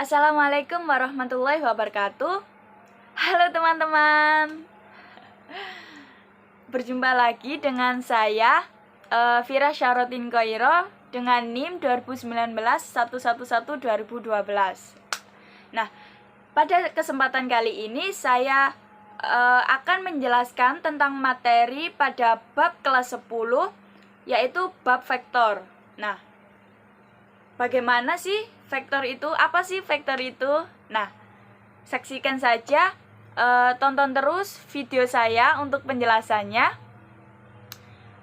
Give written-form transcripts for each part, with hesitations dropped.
Assalamualaikum warahmatullahi wabarakatuh. Halo teman-teman, berjumpa lagi dengan saya Fira Syahrotin Koiro dengan NIM 2019-111-2012. Nah, pada kesempatan kali ini saya akan menjelaskan tentang materi pada bab kelas 10, yaitu bab vektor. Nah, bagaimana sih vektor itu? Apa sih vektor itu? Nah, saksikan saja, tonton terus video saya untuk penjelasannya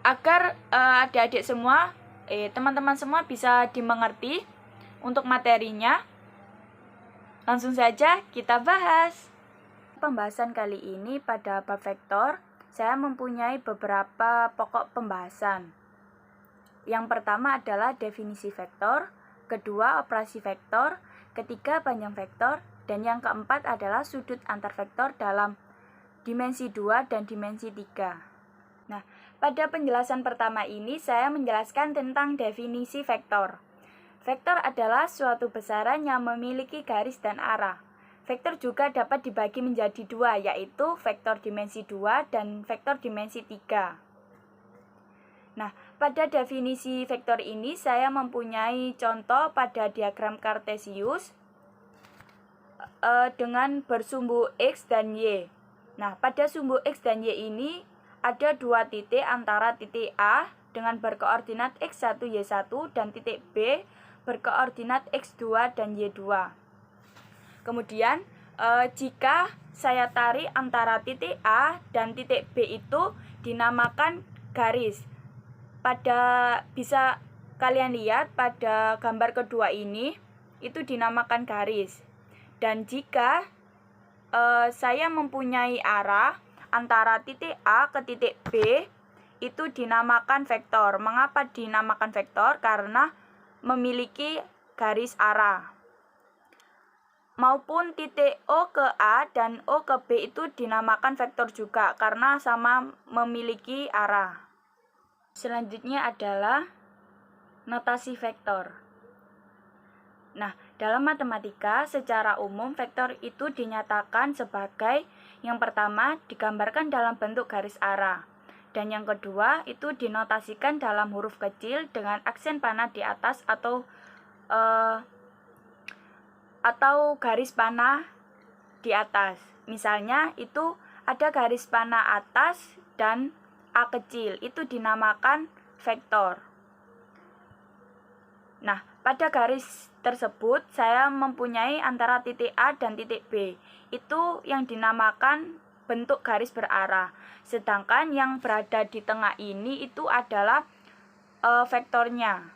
agar adik-adik semua, teman-teman semua bisa dimengerti untuk materinya. Langsung saja kita bahas. Pembahasan kali ini pada bab vektor, saya mempunyai beberapa pokok pembahasan. Yang pertama adalah definisi vektor, kedua operasi vektor, ketiga panjang vektor, dan yang keempat adalah sudut antar vektor dalam dimensi 2 dan dimensi 3. Nah, pada penjelasan pertama ini saya menjelaskan tentang definisi vektor. Vektor adalah suatu besaran yang memiliki garis dan arah. Vektor juga dapat dibagi menjadi dua, yaitu vektor dimensi 2 dan vektor dimensi 3. Nah, pada definisi vektor ini saya mempunyai contoh pada diagram Kartesius dengan bersumbu X dan Y. Nah, pada sumbu X dan Y ini ada dua titik antara titik A dengan berkoordinat X1, Y1 dan titik B berkoordinat X2 dan Y2. Kemudian, jika saya tarik antara titik A dan titik B itu dinamakan garis. Bisa kalian lihat pada gambar kedua ini, itu dinamakan garis. Dan jika saya mempunyai arah antara titik A ke titik B, itu dinamakan vektor. Mengapa dinamakan vektor? Karena memiliki garis arah. Maupun titik O ke A dan O ke B itu dinamakan vektor juga karena sama memiliki arah. Selanjutnya adalah notasi vektor. Nah, dalam matematika secara umum vektor itu dinyatakan sebagai yang pertama digambarkan dalam bentuk garis arah, dan yang kedua itu dinotasikan dalam huruf kecil dengan aksen panah di atas atau garis panah di atas. Misalnya itu ada garis panah atas dan A kecil, itu dinamakan vektor. Nah, pada garis tersebut saya mempunyai antara titik A dan titik B. Itu yang dinamakan bentuk garis berarah. Sedangkan yang berada di tengah ini itu adalah vektornya.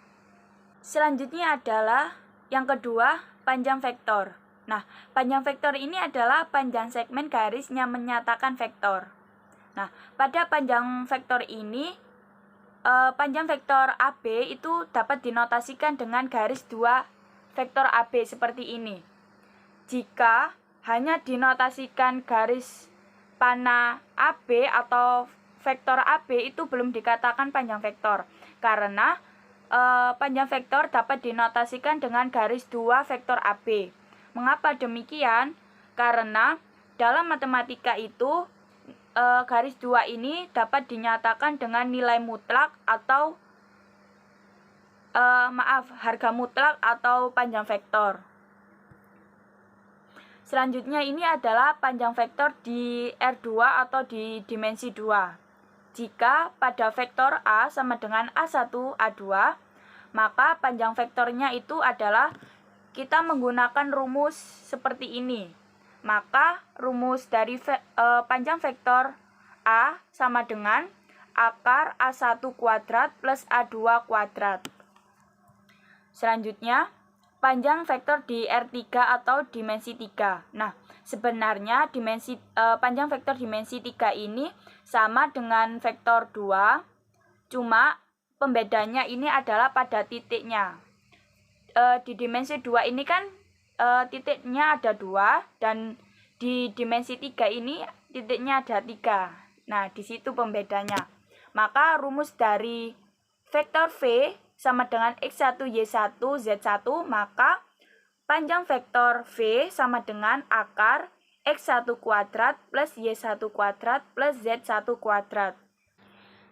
Selanjutnya adalah yang kedua, panjang vektor. Nah, panjang vektor ini adalah panjang segmen garis yang menyatakan vektor. Nah, pada panjang vektor ini, panjang vektor AB itu dapat dinotasikan dengan garis 2 vektor AB seperti ini. Jika hanya dinotasikan garis panah AB atau vektor AB itu belum dikatakan panjang vektor, karena panjang vektor dapat dinotasikan dengan garis 2 vektor AB. Mengapa demikian? Karena dalam matematika itu garis 2 ini dapat dinyatakan dengan nilai mutlak atau harga mutlak atau panjang vektor. Selanjutnya ini adalah panjang vektor di R2 atau di dimensi 2. Jika pada vektor A sama dengan A1, A2, maka panjang vektornya itu adalah kita menggunakan rumus seperti ini. Maka rumus dari panjang vektor A sama dengan akar A1 kuadrat plus A2 kuadrat. Selanjutnya, panjang vektor di R3 atau dimensi 3. Nah, sebenarnya panjang vektor dimensi 3 ini sama dengan vektor 2, cuma pembedanya ini adalah pada titiknya. Di dimensi 2 ini kan titiknya ada 2, dan di dimensi 3 ini titiknya ada 3. Nah, di situ pembedanya. Maka rumus dari vektor V sama dengan X1, Y1, Z1, maka panjang vektor V sama dengan akar X1 kuadrat plus Y1 kuadrat plus Z1 kuadrat.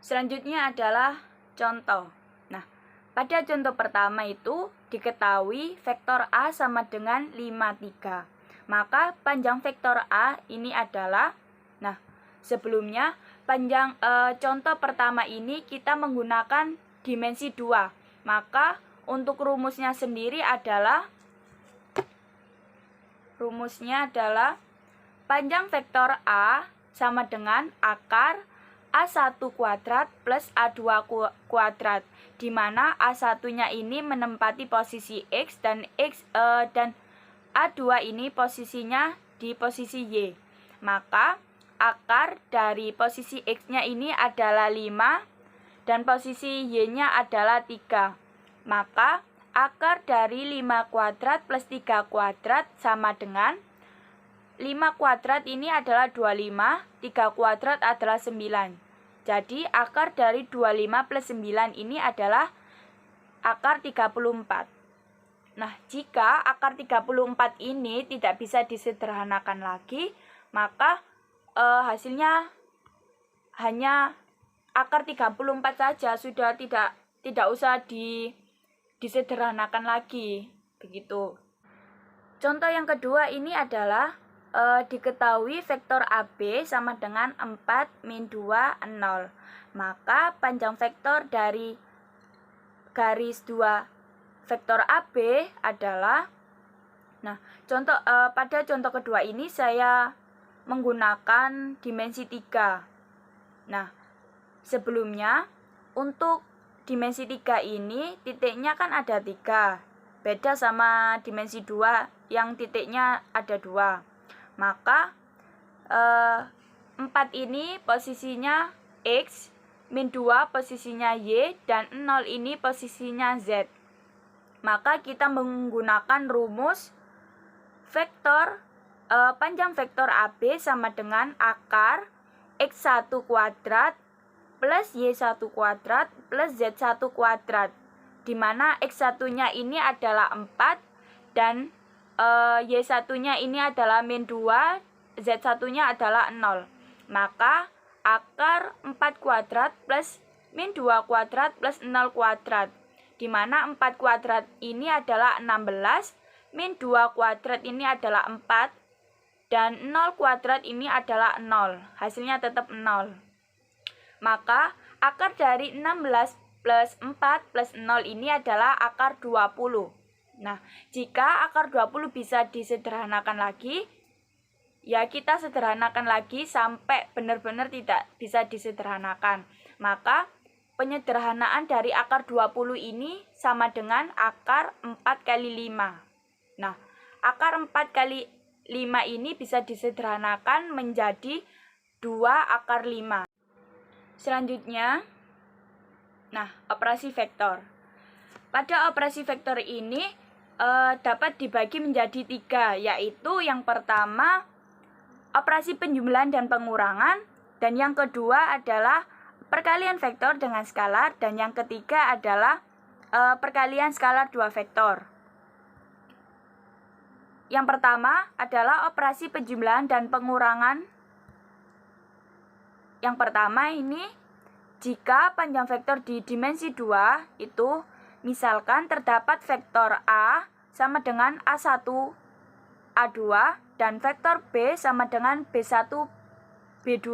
Selanjutnya adalah contoh. Nah, pada contoh pertama itu diketahui vektor A sama dengan 53. Maka panjang vektor A ini adalah, nah sebelumnya contoh pertama ini kita menggunakan dimensi 2. Maka untuk rumusnya adalah panjang vektor A sama dengan akar A1 kuadrat plus A2 kuadrat, di mana A1-nya ini menempati posisi X dan A2 ini posisinya di posisi Y. Maka akar dari posisi X-nya ini adalah 5 dan posisi Y-nya adalah 3. Maka akar dari 5 kuadrat plus 3 kuadrat sama dengan 5 kuadrat ini adalah 25, 3 kuadrat adalah 9. Jadi akar dari 25 plus 9 ini adalah akar 34. Nah, jika akar 34 ini tidak bisa disederhanakan lagi, maka hasilnya hanya akar 34 saja, sudah tidak usah disederhanakan lagi. Begitu. Contoh yang kedua ini adalah diketahui vektor AB sama dengan 4 min 2 0. Maka panjang vektor dari garis 2 vektor AB adalah, nah pada contoh kedua ini saya menggunakan dimensi 3. Nah, sebelumnya untuk dimensi 3 ini titiknya kan ada 3. Beda sama dimensi 2 yang titiknya ada 2. Maka 4 ini posisinya X, min 2 posisinya Y, dan 0 ini posisinya Z. Maka kita menggunakan rumus vektor panjang vektor AB sama dengan akar X1 kuadrat plus Y1 kuadrat plus Z1 kuadrat, di mana X1-nya ini adalah 4 dan Y1-nya ini adalah min 2, Z1-nya adalah 0. Maka akar 4 kuadrat plus min 2 kuadrat plus 0 kuadrat, di mana 4 kuadrat ini adalah 16, min 2 kuadrat ini adalah 4, dan 0 kuadrat ini adalah 0. Hasilnya tetap 0. Maka akar dari 16 plus 4 plus 0 ini adalah akar 20. Nah, jika akar 20 bisa disederhanakan lagi, ya kita sederhanakan lagi sampai benar-benar tidak bisa disederhanakan. Maka penyederhanaan dari akar 20 ini sama dengan akar 4 kali 5. Nah, akar 4 kali 5 ini bisa disederhanakan menjadi 2 akar 5. Selanjutnya, nah, operasi vektor. Pada operasi vektor ini dapat dibagi menjadi 3, yaitu yang pertama operasi penjumlahan dan pengurangan, dan yang kedua adalah perkalian vektor dengan skalar, dan yang ketiga adalah perkalian skalar 2 vektor. Yang pertama adalah operasi penjumlahan dan pengurangan. Yang pertama ini, jika panjang vektor di dimensi 2 itu misalkan terdapat vektor A sama dengan A1, A2, dan vektor B sama dengan B1, B2.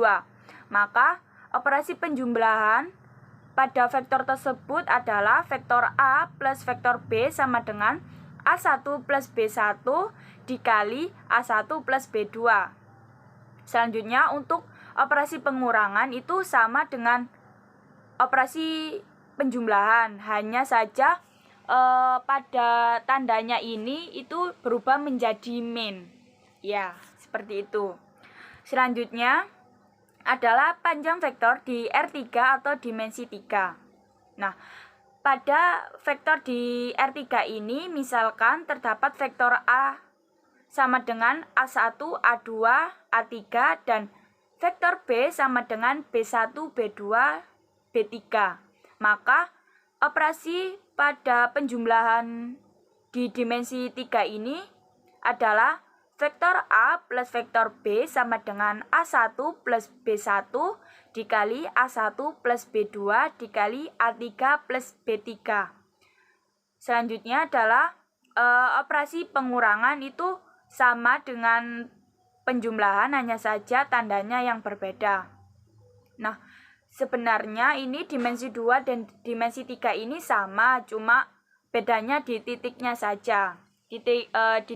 Maka operasi penjumlahan pada vektor tersebut adalah vektor A plus vektor B sama dengan A1 plus B1 dikali A1 plus B2. Selanjutnya untuk operasi pengurangan itu sama dengan operasi penjumlahan, hanya saja pada tandanya ini itu berubah menjadi min. Ya, seperti itu. Selanjutnya adalah panjang vektor di R3 atau dimensi 3. Nah, pada vektor di R3 ini misalkan terdapat vektor A sama dengan A1, A2, A3, dan vektor B sama dengan B1, B2, B3. Maka operasi pada penjumlahan di dimensi 3 ini adalah vektor A plus vektor B sama dengan A1 plus B1 dikali A1 plus B2 dikali A3 plus B3. Selanjutnya adalah operasi pengurangan itu sama dengan penjumlahan, hanya saja tandanya yang berbeda. Nah, sebenarnya ini dimensi 2 dan dimensi 3 ini sama, cuma bedanya di titiknya saja. Di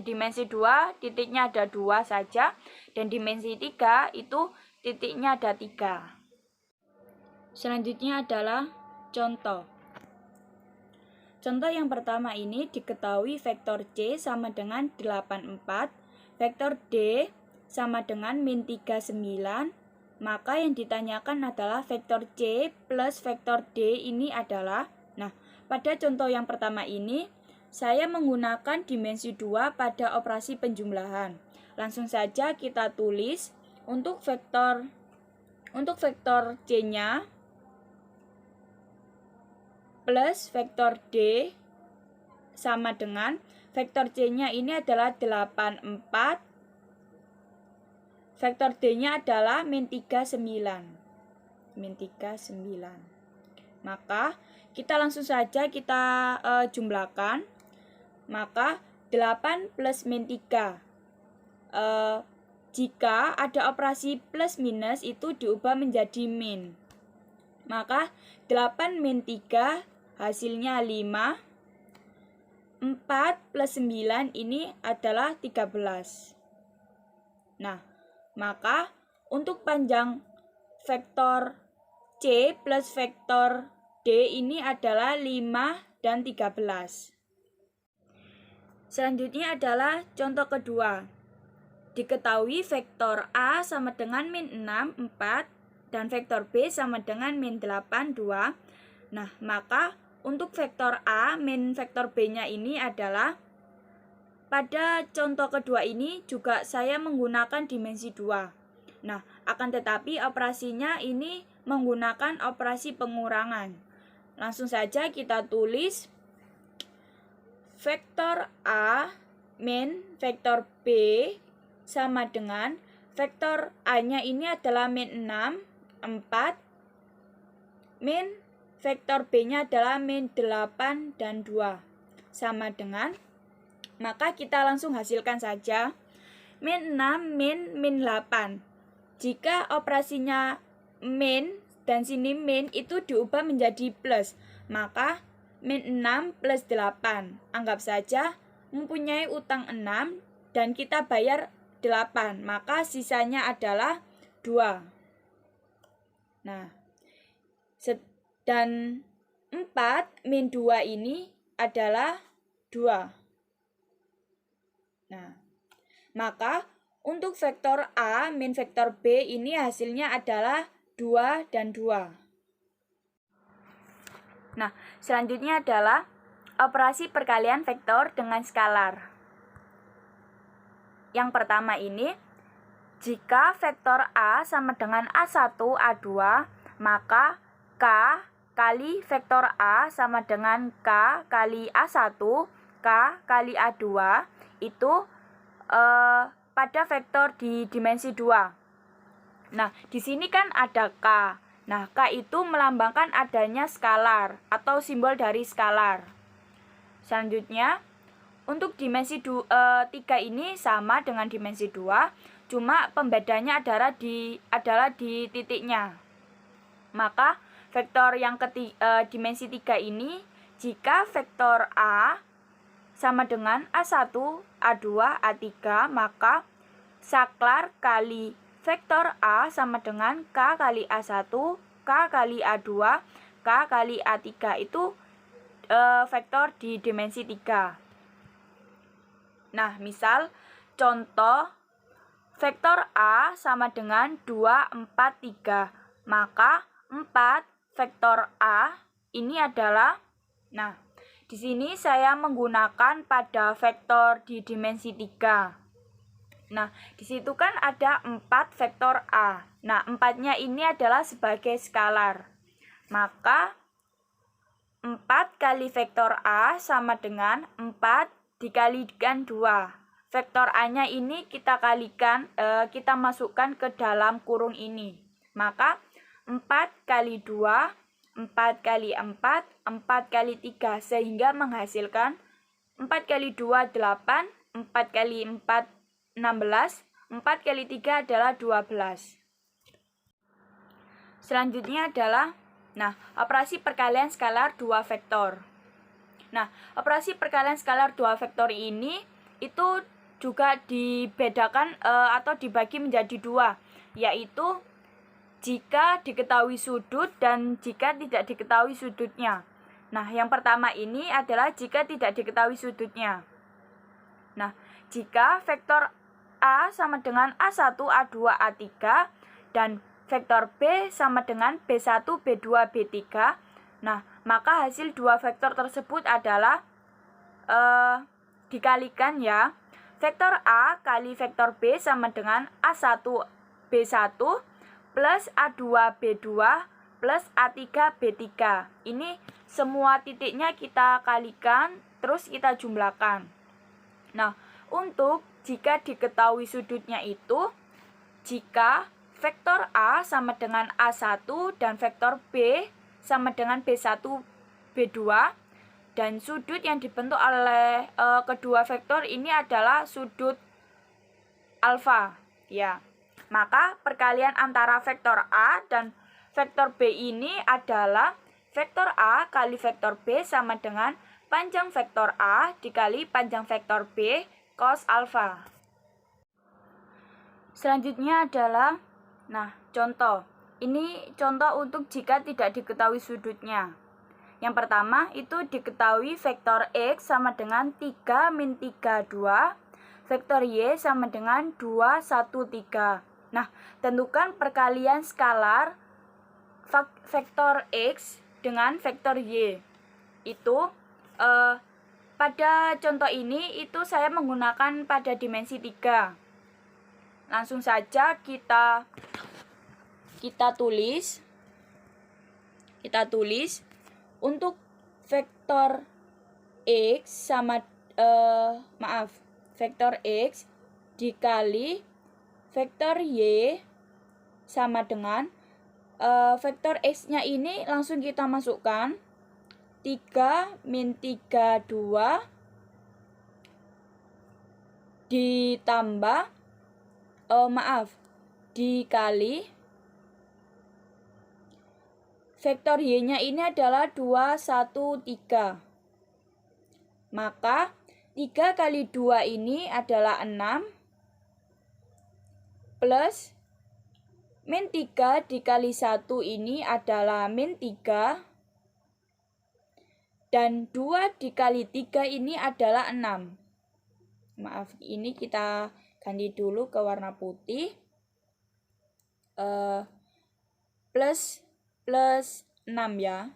dimensi 2 titiknya ada 2 saja, dan dimensi 3 itu titiknya ada 3. Selanjutnya adalah contoh. Contoh yang pertama ini diketahui vektor C sama dengan 84, vektor D sama dengan min 39, maka yang ditanyakan adalah vektor C plus vektor D ini adalah, nah pada contoh yang pertama ini, saya menggunakan dimensi 2 pada operasi penjumlahan. Langsung saja kita tulis untuk vektor C-nya plus vektor D sama dengan vektor C-nya ini adalah 84, vektor D-nya adalah min 39. Maka kita langsung saja kita jumlahkan. Maka 8 plus min 3. Jika ada operasi plus minus itu diubah menjadi min. Maka 8 min 3 hasilnya 5. 4 plus 9 ini adalah 13. Nah, maka untuk panjang vektor C plus vektor D ini adalah 5 dan 13. Selanjutnya adalah contoh kedua. Diketahui vektor A sama dengan min 6, 4, dan vektor B sama dengan min 8, 2. Nah, maka untuk vektor A min vektor B-nya ini adalah, pada contoh kedua ini juga saya menggunakan dimensi 2. Nah, akan tetapi operasinya ini menggunakan operasi pengurangan. Langsung saja kita tulis vektor A min vektor B sama dengan vektor A-nya ini adalah min 6, 4, min vektor B-nya adalah min 8 dan 2 sama dengan, maka kita langsung hasilkan saja min 6 min 8. Jika operasinya min dan sini min itu diubah menjadi plus, maka min 6 plus 8. Anggap saja mempunyai utang 6 dan kita bayar 8, maka sisanya adalah 2. Nah, dan 4 min 2 ini adalah 2. Nah, maka untuk vektor A min vektor B ini hasilnya adalah 2 dan 2. Nah, selanjutnya adalah operasi perkalian vektor dengan skalar. Yang pertama ini, jika vektor A sama dengan A1, A2, maka K kali vektor A sama dengan K kali A1, K kali A2 itu pada vektor di dimensi 2. Nah, di sini kan ada K. Nah, K itu melambangkan adanya skalar atau simbol dari skalar. Selanjutnya, untuk dimensi 3 ini sama dengan dimensi 2, cuma pembedanya adalah di titiknya. Maka vektor yang dimensi 3 ini, jika vektor A sama dengan A1, A2, A3, maka saklar kali vektor A sama dengan K kali A1, K kali A2, K kali A3 itu vektor di dimensi 3. Nah, misal contoh vektor A sama dengan 2, 4, 3. Maka 4 vektor A ini adalah, nah, di sini saya menggunakan pada vektor di dimensi 3. Nah, di situ kan ada 4 vektor A. Nah, 4-nya ini adalah sebagai skalar. Maka 4 kali vektor A sama dengan 4 dikalikan 2. Vektor A-nya ini kita kalikan, kita masukkan ke dalam kurung ini. Maka 4 kali 2, 4 kali 4, 4 kali 3, sehingga menghasilkan 4 kali 2, 8, 4 kali 4, 16, 4 kali 3 adalah 12. Selanjutnya adalah, operasi perkalian skalar 2 vektor. Operasi perkalian skalar 2 vektor ini itu juga dibedakan atau dibagi menjadi 2, yaitu jika diketahui sudut dan jika tidak diketahui sudutnya. Yang pertama ini adalah jika tidak diketahui sudutnya. Jika vektor A sama dengan A1, A2, A3 dan vektor B sama dengan B1, B2, B3, maka hasil 2 vektor tersebut adalah dikalikan ya. Vektor A kali vektor B sama dengan A1 B1 plus A2 B2 plus A3 B3. Ini semua titiknya kita kalikan, terus kita jumlahkan. Untuk jika diketahui sudutnya itu, jika vektor A sama dengan A1 dan vektor B sama dengan B1 B2, dan sudut yang dibentuk oleh kedua vektor ini adalah sudut alfa, ya. Maka perkalian antara vektor A dan vektor B ini adalah vektor A kali vektor B sama dengan panjang vektor A dikali panjang vektor B cos alfa. Selanjutnya adalah, contoh. Ini contoh untuk jika tidak diketahui sudutnya. Yang pertama itu diketahui vektor X sama dengan 3 min 3, 2. Vektor Y sama dengan 2, 1, 3. Tentukan perkalian skalar vektor X dengan vektor Y. Itu pada contoh ini itu saya menggunakan pada dimensi 3. Langsung saja kita tulis. Untuk vektor X sama vektor X dikali vektor Y sama dengan vektor X-nya ini langsung kita masukkan 3 min 3, 2 ditambah dikali vektor Y-nya ini adalah 2, 1, 3. Maka 3 kali 2 ini adalah 6. Plus min 3 dikali 1 ini adalah min 3. Dan 2 dikali 3 ini adalah 6. Ini kita ganti dulu ke warna putih. Plus 6 ya.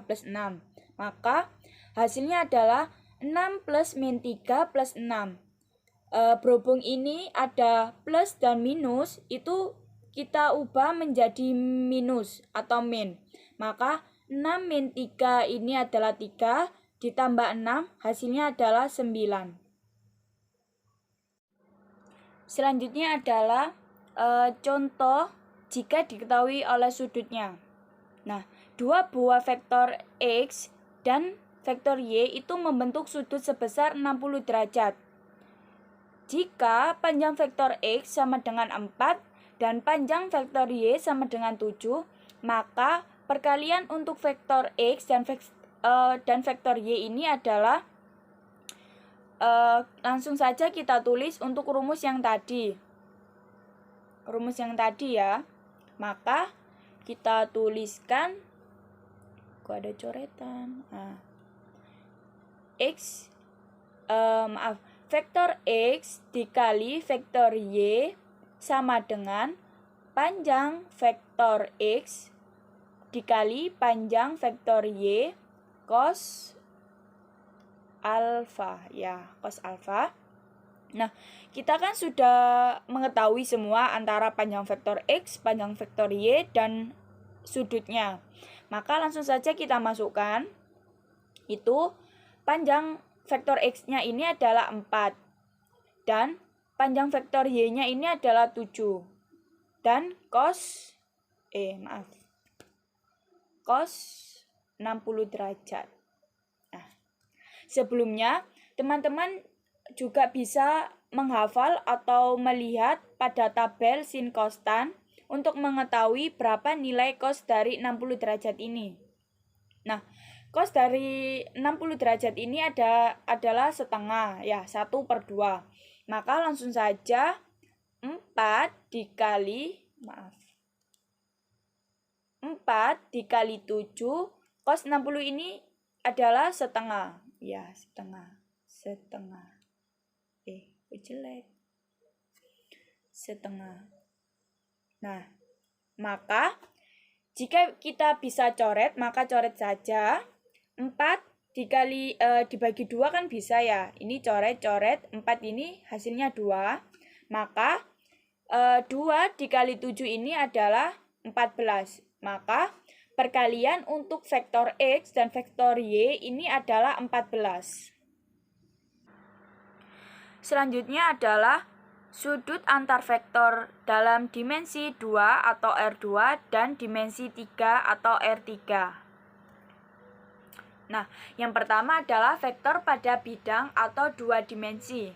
Plus 6. Maka hasilnya adalah 6 plus min 3 plus 6. Berhubung ini ada plus dan minus, itu kita ubah menjadi minus atau min. Maka 6 min 3 ini adalah 3, ditambah 6, hasilnya adalah 9. Selanjutnya adalah contoh jika diketahui oleh sudutnya. Dua buah vektor X dan vektor Y itu membentuk sudut sebesar 60 derajat. Jika panjang vektor X sama dengan 4 dan panjang vektor Y sama dengan 7, maka perkalian untuk vektor X dan vektor Y ini adalah, langsung saja kita tulis untuk rumus yang tadi. Ya. Maka kita tuliskan, ada coretan. Vektor X dikali vektor Y sama dengan panjang vektor X dikali panjang vektor Y cos alfa, ya, cos alfa. Kita kan sudah mengetahui semua antara panjang vektor X, panjang vektor Y, dan sudutnya. Maka langsung saja kita masukkan itu panjang vektor X-nya ini adalah 4 dan panjang vektor Y-nya ini adalah 7 dan cos 60 derajat. Nah, sebelumnya teman-teman juga bisa menghafal atau melihat pada tabel sin konstan untuk mengetahui berapa nilai cos dari 60 derajat ini. Nah, cos dari 60 derajat ini adalah setengah, ya, 1/2. Maka langsung saja 4 dikali 7, cos 60 ini adalah setengah. Ya, setengah. Jelek. Setengah. Nah, maka jika kita bisa coret, maka coret saja. 4 dibagi 2 kan bisa ya. Ini coret, 4 ini hasilnya 2. Maka 2 dikali 7 ini adalah 14. Maka perkalian untuk vektor X dan vektor Y ini adalah 14. Selanjutnya adalah sudut antar vektor dalam dimensi 2 atau R2 dan dimensi 3 atau R3. Nah, yang pertama adalah vektor pada bidang atau 2 dimensi.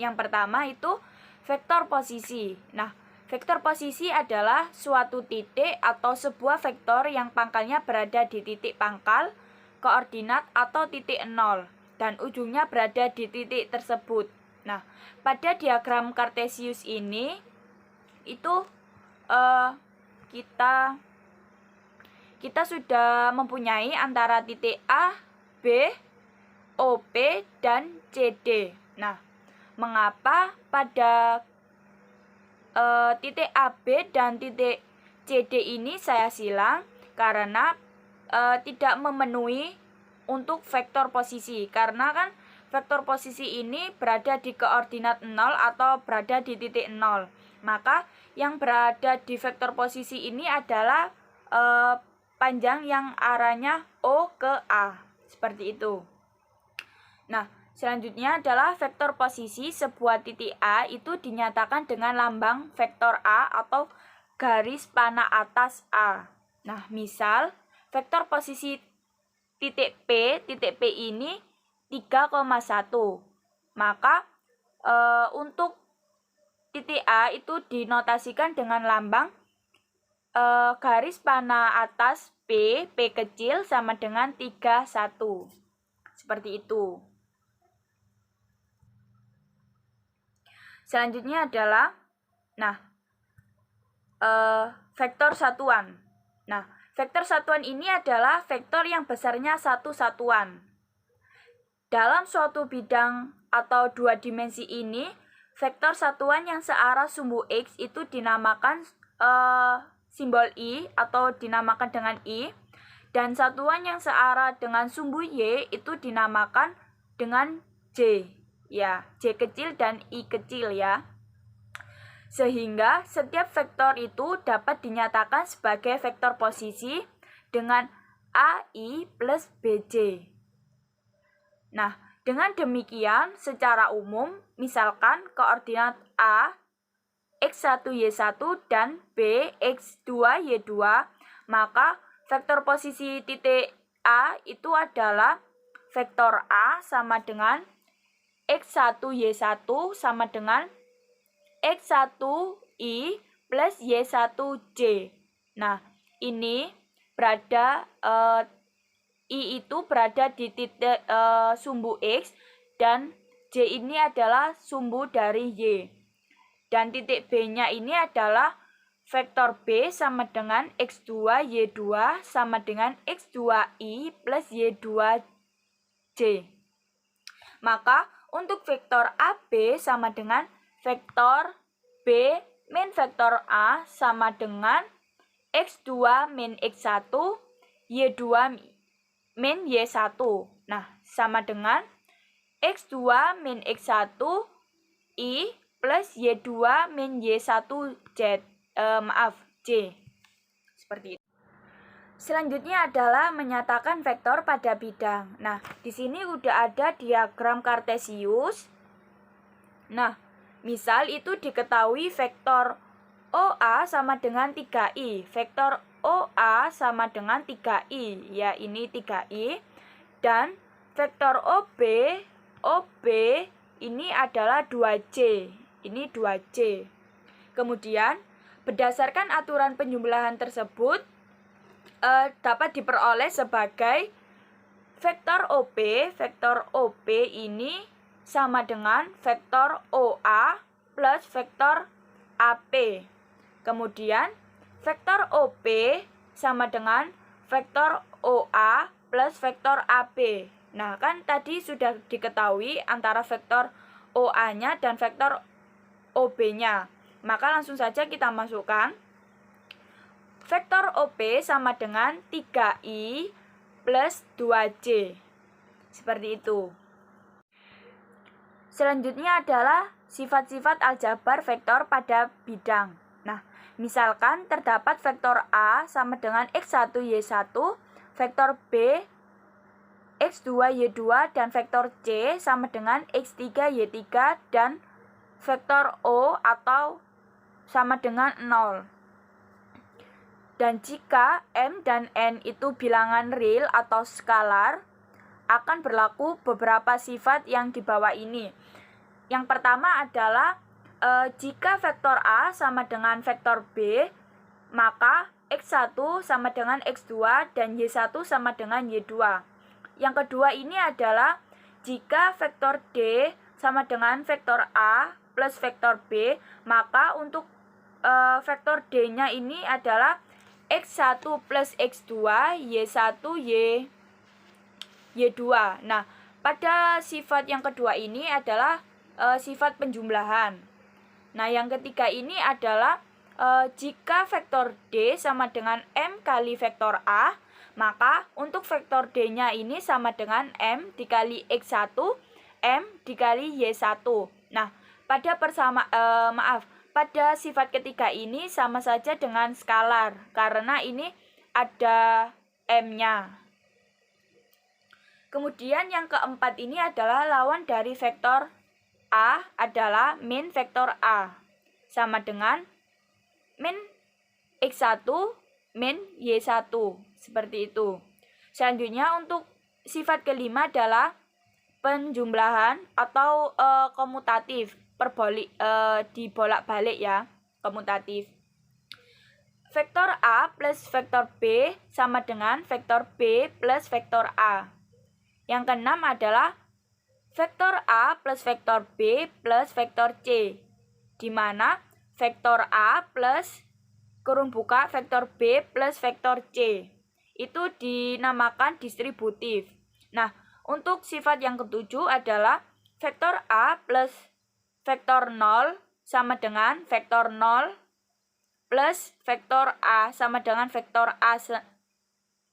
Yang pertama itu vektor posisi. Nah, vektor posisi adalah suatu titik atau sebuah vektor yang pangkalnya berada di titik pangkal, koordinat atau titik 0, dan ujungnya berada di titik tersebut. Nah, pada diagram Cartesius ini itu kita sudah mempunyai antara titik A, B, OP, dan CD. Nah, mengapa pada titik AB dan titik CD ini saya silang? Karena tidak memenuhi untuk vektor posisi. Karena kan vektor posisi ini berada di koordinat 0 atau berada di titik 0. Maka yang berada di vektor posisi ini adalah panjang yang arahnya O ke A. Seperti itu. Nah, selanjutnya adalah vektor posisi sebuah titik A itu dinyatakan dengan lambang vektor A atau garis panah atas A. Nah, misal vektor posisi titik P ini 3,1. Maka untuk titik A itu dinotasikan dengan lambang garis panah atas P kecil sama dengan 31. Seperti itu. Selanjutnya adalah vektor satuan. Nah, vektor satuan ini adalah vektor yang besarnya satu satuan. Dalam suatu bidang atau 2 dimensi ini, vektor satuan yang searah sumbu X itu dinamakan simbol I atau dinamakan dengan I, dan satuan yang searah dengan sumbu Y itu dinamakan dengan J, ya, J kecil dan I kecil ya. Sehingga setiap vektor itu dapat dinyatakan sebagai vektor posisi dengan AI plus BJ. Nah, dengan demikian secara umum, misalkan koordinat A, X1, Y1 dan B, X2, Y2, maka vektor posisi titik A itu adalah vektor A sama dengan X1, Y1 sama dengan X1I plus Y1J. Nah, ini berada I itu berada di titik sumbu X dan J ini adalah sumbu dari Y. Dan titik B-nya ini adalah vektor B sama dengan X2, Y2 sama dengan X2I plus Y2J. Maka untuk vektor AB sama dengan vektor B min vektor A sama dengan X2 min X1, Y2 min Y1. Nah, sama dengan X2 min X1 I plus Y2 min Y1 J. Seperti itu. Selanjutnya adalah menyatakan vektor pada bidang. Nah, di sini udah ada diagram kartesius. Nah, misal itu diketahui vektor OA sama dengan 3I. Vektor OA sama dengan 3I, ya ini 3I. Dan vektor OB ini adalah 2J. Ini 2J. Kemudian, berdasarkan aturan penjumlahan tersebut, dapat diperoleh sebagai vektor OP ini sama dengan vektor OA plus vektor AP. Kemudian vektor OP sama dengan vektor OA plus vektor AP. Nah, kan tadi sudah diketahui antara vektor OA-nya dan vektor OB-nya. Maka langsung saja kita masukkan vektor OP sama dengan 3I plus 2J. Seperti itu. Selanjutnya adalah sifat-sifat aljabar vektor pada bidang. Nah, misalkan terdapat vektor A sama dengan X1Y1, vektor B X2Y2, dan vektor C sama dengan X3Y3, dan vektor O atau sama dengan 0. Dan jika M dan N itu bilangan real atau skalar, akan berlaku beberapa sifat yang di bawah ini. Yang pertama adalah jika vektor A sama dengan vektor B, maka X1 sama dengan X2 dan Y1 sama dengan Y2. Yang kedua ini adalah jika vektor D sama dengan vektor A plus vektor B, maka untuk vektor D-nya ini adalah X1 plus X2, Y1, Y2. Nah, pada sifat yang kedua ini adalah sifat penjumlahan. Nah, yang ketiga ini adalah jika vektor D sama dengan M kali vektor A, maka untuk vektor D-nya ini sama dengan M dikali X1, M dikali Y1. Nah, pada sifat ketiga ini sama saja dengan skalar, karena ini ada M-nya. Kemudian yang keempat ini adalah lawan dari vektor A adalah min vektor A, sama dengan min X1 min Y1, seperti itu. Selanjutnya untuk sifat kelima adalah penjumlahan atau komutatif, dibolak-balik ya, komutatif. Vektor A plus vektor B sama dengan vektor B plus vektor A. Yang keenam adalah vektor A plus vektor B plus vektor C, di mana vektor A plus kurung buka vektor B plus vektor C itu dinamakan distributif. Nah, untuk sifat yang ketujuh adalah vektor A plus vektor 0 sama dengan vektor 0 plus vektor A sama dengan vektor A,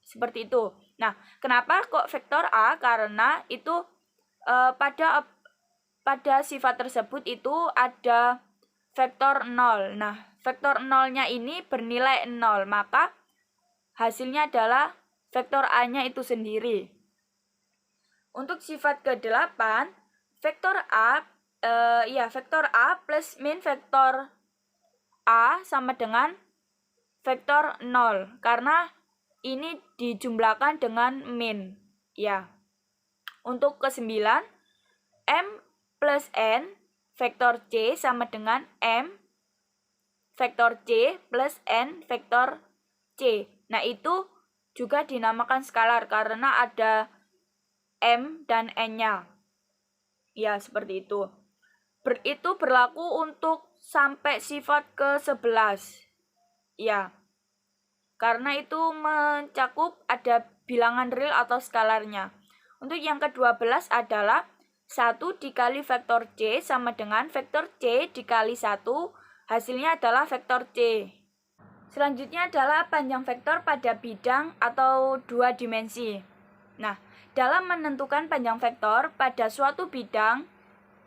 seperti itu. Nah, kenapa kok vektor A? Karena itu pada sifat tersebut itu ada vektor 0. Nah, vektor 0-nya ini bernilai 0, maka hasilnya adalah vektor A-nya itu sendiri. Untuk sifat ke-8, vektor A plus min vektor A sama dengan vektor 0, karena ini dijumlahkan dengan min, ya. Untuk ke-9, M plus N vektor C sama dengan M vektor C plus N vektor C. Nah, itu juga dinamakan skalar karena ada M dan N-nya. Ya, seperti itu. Itu berlaku untuk sampai sifat ke-11. Ya. Karena itu mencakup ada bilangan real atau skalarnya. Untuk yang ke-12 adalah 1 dikali vektor C sama dengan vektor C dikali 1, hasilnya adalah vektor C. Selanjutnya adalah panjang vektor pada bidang atau 2 dimensi. Nah, dalam menentukan panjang vektor pada suatu bidang,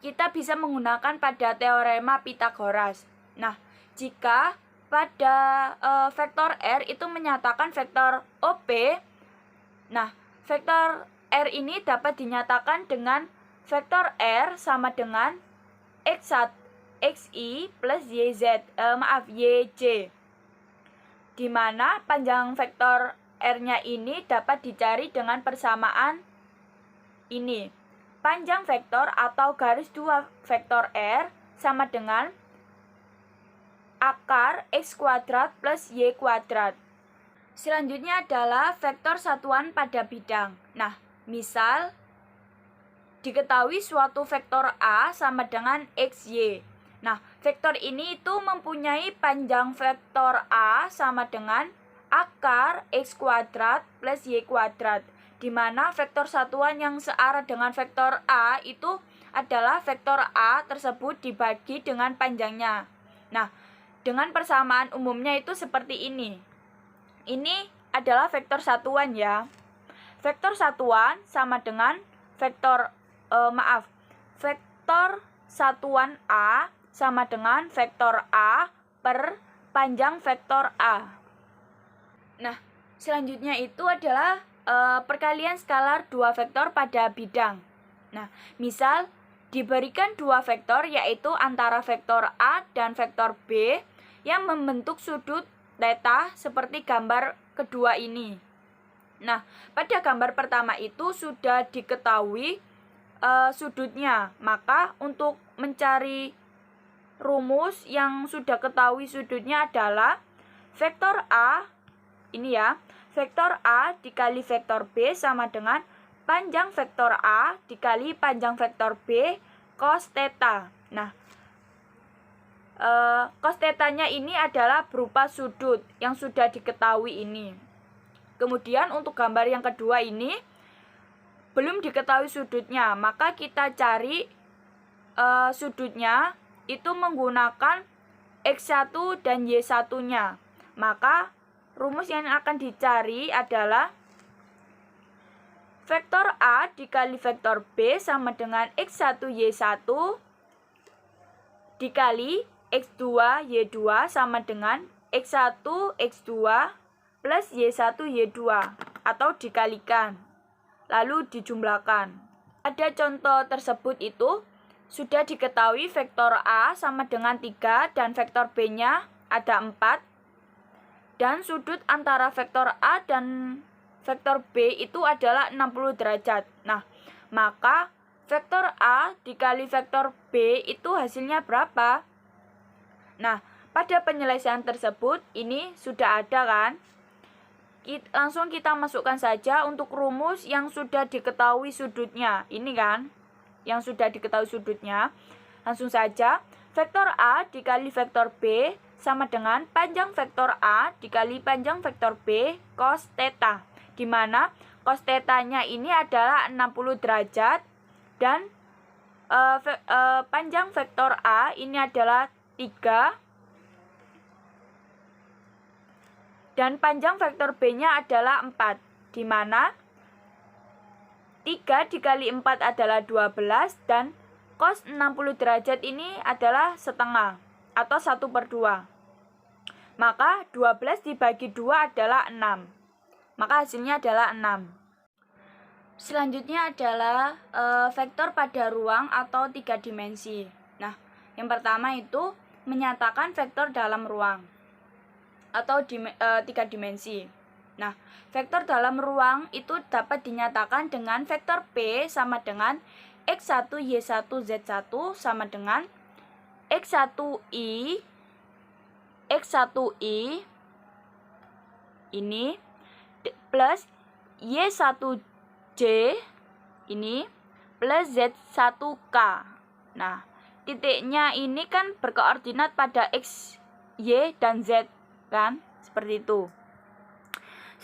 kita bisa menggunakan pada teorema Pythagoras. Nah, jika pada vektor R itu menyatakan vektor OP. Nah, vektor R ini dapat dinyatakan dengan vektor R sama dengan X1, XI plus YJ, di mana panjang vektor R-nya ini dapat dicari dengan persamaan ini. Panjang vektor atau garis 2 vektor R sama dengan akar X kuadrat plus Y kuadrat. Selanjutnya adalah vektor satuan pada bidang. Nah, misal diketahui suatu vektor A sama dengan XY. Nah, vektor ini itu mempunyai panjang vektor A sama dengan akar X kuadrat plus Y kuadrat, di mana vektor satuan yang searah dengan vektor A itu adalah vektor A tersebut dibagi dengan panjangnya. Nah, dengan persamaan umumnya itu seperti ini. Ini adalah vektor satuan ya. Vektor satuan sama dengan vektor vektor satuan A sama dengan vektor A per panjang vektor A. Nah, selanjutnya itu adalah perkalian skalar dua vektor pada bidang. Nah, misal diberikan dua vektor yaitu antara vektor A dan vektor B yang membentuk sudut theta seperti gambar kedua ini. Nah, pada gambar pertama itu sudah diketahui sudutnya. Maka untuk mencari rumus yang sudah ketahui sudutnya adalah vektor A, ini ya, vektor A dikali vektor B sama dengan panjang vektor A dikali panjang vektor B cos theta. Nah, cos theta-nya ini adalah berupa sudut yang sudah diketahui ini. Kemudian untuk gambar yang kedua ini belum diketahui sudutnya, maka kita cari sudutnya itu menggunakan X1 dan Y1-nya. Maka rumus yang akan dicari adalah vektor A dikali vektor B sama dengan X1 Y1 dikali X2 Y2 sama dengan X1 X2 plus Y1 Y2 atau dikalikan lalu dijumlahkan. Pada contoh tersebut itu sudah diketahui vektor A sama dengan 3 dan vektor B-nya ada 4 dan sudut antara vektor A dan vektor B itu adalah 60 derajat. Nah, maka vektor A dikali vektor B itu hasilnya berapa? Nah, pada penyelesaian tersebut ini sudah ada kan? Langsung kita masukkan saja untuk rumus yang sudah diketahui sudutnya. Ini kan, yang sudah diketahui sudutnya. Langsung saja, vektor A dikali vektor B sama dengan panjang vektor A dikali panjang vektor B cos theta, di mana cos theta-nya ini adalah 60 derajat dan panjang vektor A ini adalah 3 dan panjang vektor B-nya adalah 4, di mana 3 dikali 4 adalah 12 dan cos 60 derajat ini adalah setengah atau 1/2. Maka 12 dibagi 2 adalah 6. Maka hasilnya adalah 6. Selanjutnya adalah vektor pada ruang atau 3 dimensi. Nah, yang pertama itu menyatakan vektor dalam ruang atau 3 dimensi. Nah, vektor dalam ruang itu dapat dinyatakan dengan vektor P sama dengan X1 Y1 Z1 sama dengan X1I ini plus Y1J ini plus Z1K. Nah, titiknya ini kan berkoordinat pada X, Y, dan Z kan? Seperti itu.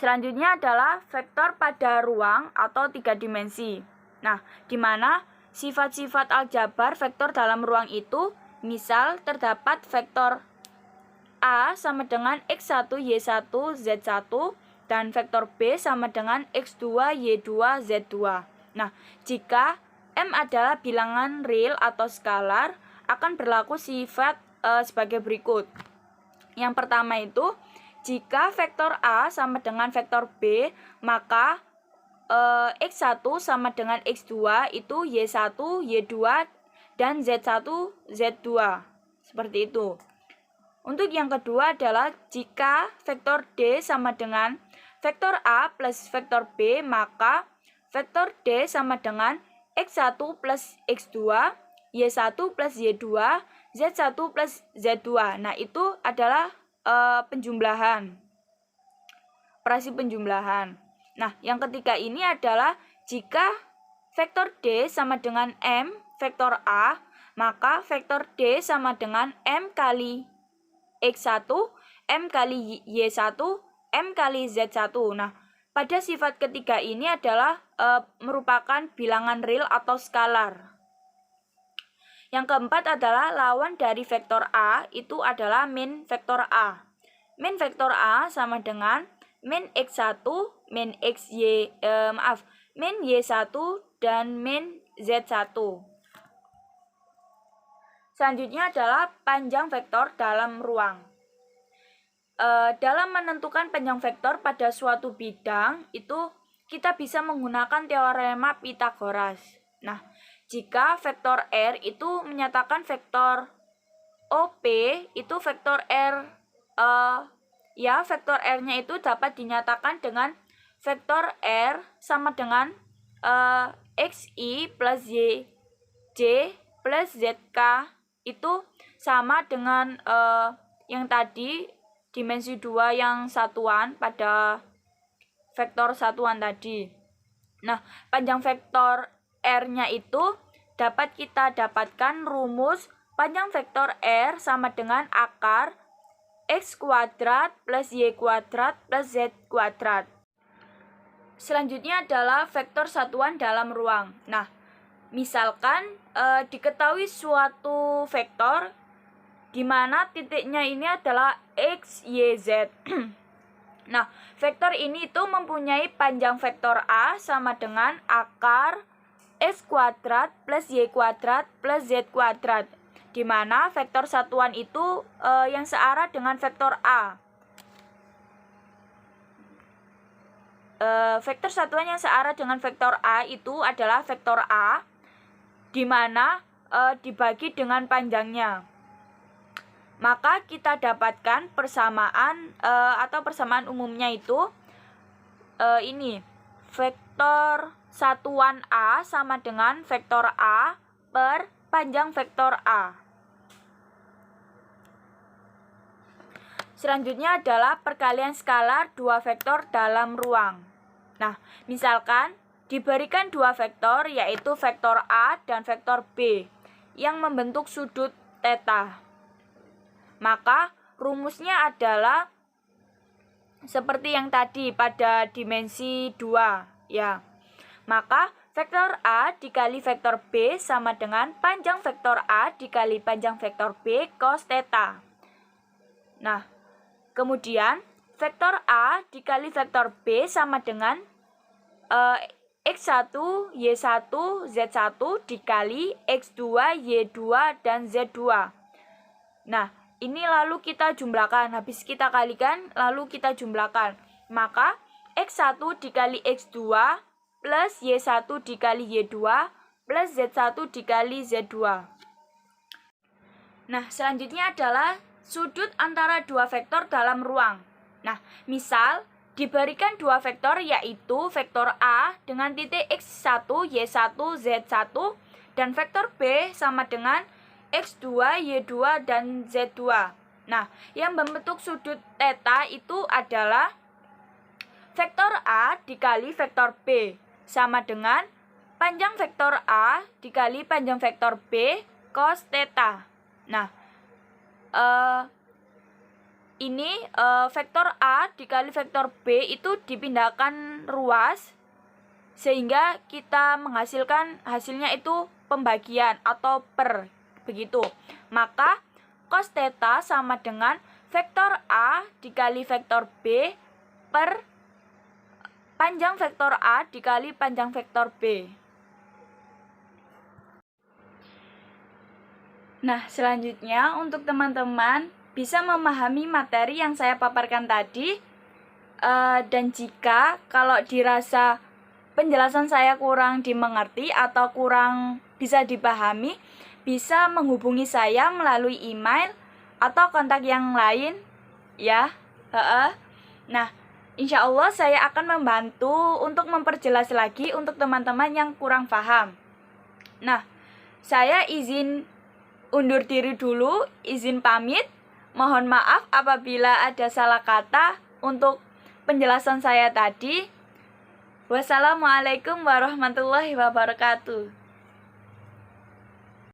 Selanjutnya adalah vektor pada ruang atau 3 dimensi. Nah, di mana sifat-sifat aljabar vektor dalam ruang itu, misal terdapat vektor A sama dengan X1 Y1 Z1 dan vektor B sama dengan X2 Y2 Z2. Nah, jika M adalah bilangan real atau skalar, akan berlaku sifat sebagai berikut. Yang pertama itu, jika vektor A sama dengan vektor B, maka X1 sama dengan X2 itu Y1, Y2, dan Z1, Z2. Seperti itu. Untuk yang kedua adalah jika vektor D sama dengan vektor A plus vektor B, maka vektor D sama dengan X1 plus X2, Y1 plus Y2, Z1 plus Z2. Nah, itu adalah penjumlahan. Operasi penjumlahan. Nah, yang ketiga ini adalah jika vektor D sama dengan M vektor A, maka vektor D sama dengan M kali X1, M kali Y1, M kali Z1. Nah, pada sifat ketiga ini adalah merupakan bilangan real atau skalar. Yang keempat adalah lawan dari vektor A itu adalah min vektor A. Min vektor A sama dengan min X1, min min Y1, dan min Z1. Selanjutnya adalah panjang vektor dalam ruang. Dalam menentukan panjang vektor pada suatu bidang, itu kita bisa menggunakan teorema Pythagoras. Nah, jika vektor R itu menyatakan vektor OP itu vektor R, vektor R-nya itu dapat dinyatakan dengan vektor R sama dengan XI plus YJ plus ZK itu sama dengan yang tadi dimensi 2 yang satuan pada vektor satuan tadi. Nah, panjang vektor R-nya itu dapat kita dapatkan rumus panjang vektor R sama dengan akar X kuadrat plus Y kuadrat plus Z kuadrat. Selanjutnya adalah vektor satuan dalam ruang. Nah, misalkan diketahui suatu vektor di mana titiknya ini adalah X, Y, Z. Nah, vektor ini itu mempunyai panjang vektor A sama dengan akar X kuadrat plus Y kuadrat plus Z kuadrat, di mana vektor satuan itu yang searah dengan vektor A. Vektor satuan yang searah dengan vektor A itu adalah vektor A, di mana dibagi dengan panjangnya. Maka kita dapatkan persamaan atau persamaan umumnya itu ini vektor satuan A sama dengan vektor A per panjang vektor A. Selanjutnya adalah perkalian skalar dua vektor dalam ruang. Nah, misalkan diberikan dua vektor yaitu vektor A dan vektor B yang membentuk sudut theta. Maka rumusnya adalah seperti yang tadi pada dimensi 2 ya. Maka vektor A dikali vektor B sama dengan panjang vektor A dikali panjang vektor B cos theta. Nah, kemudian vektor A dikali vektor B sama dengan X1, Y1, Z1 dikali X2, Y2, dan Z2. Nah, ini lalu kita jumlahkan. Habis kita kalikan, lalu kita jumlahkan. Maka X1 dikali X2 plus Y1 dikali Y2 plus Z1 dikali Z2. Nah, selanjutnya adalah sudut antara dua vektor dalam ruang. Nah, misal diberikan dua vektor yaitu vektor A dengan titik X1, Y1, Z1 dan vektor B sama dengan X2, Y2, dan Z2. Nah, yang membentuk sudut theta itu adalah vektor A dikali vektor B sama dengan panjang vektor A dikali panjang vektor B cos theta. Nah, ini vektor A dikali vektor B itu dipindahkan ruas sehingga kita menghasilkan hasilnya itu pembagian atau per, begitu. Maka cos theta sama dengan vektor A dikali vektor B per panjang vektor A dikali panjang vektor B. Nah, selanjutnya untuk teman-teman bisa memahami materi yang saya paparkan tadi. Dan jika kalau dirasa penjelasan saya kurang dimengerti atau kurang bisa dipahami, bisa menghubungi saya melalui email atau kontak yang lain ya. Nah, insya Allah saya akan membantu untuk memperjelas lagi untuk teman-teman yang kurang paham. Nah, saya izin undur diri dulu, izin pamit. Mohon maaf apabila ada salah kata untuk penjelasan saya tadi. Wassalamualaikum warahmatullahi wabarakatuh.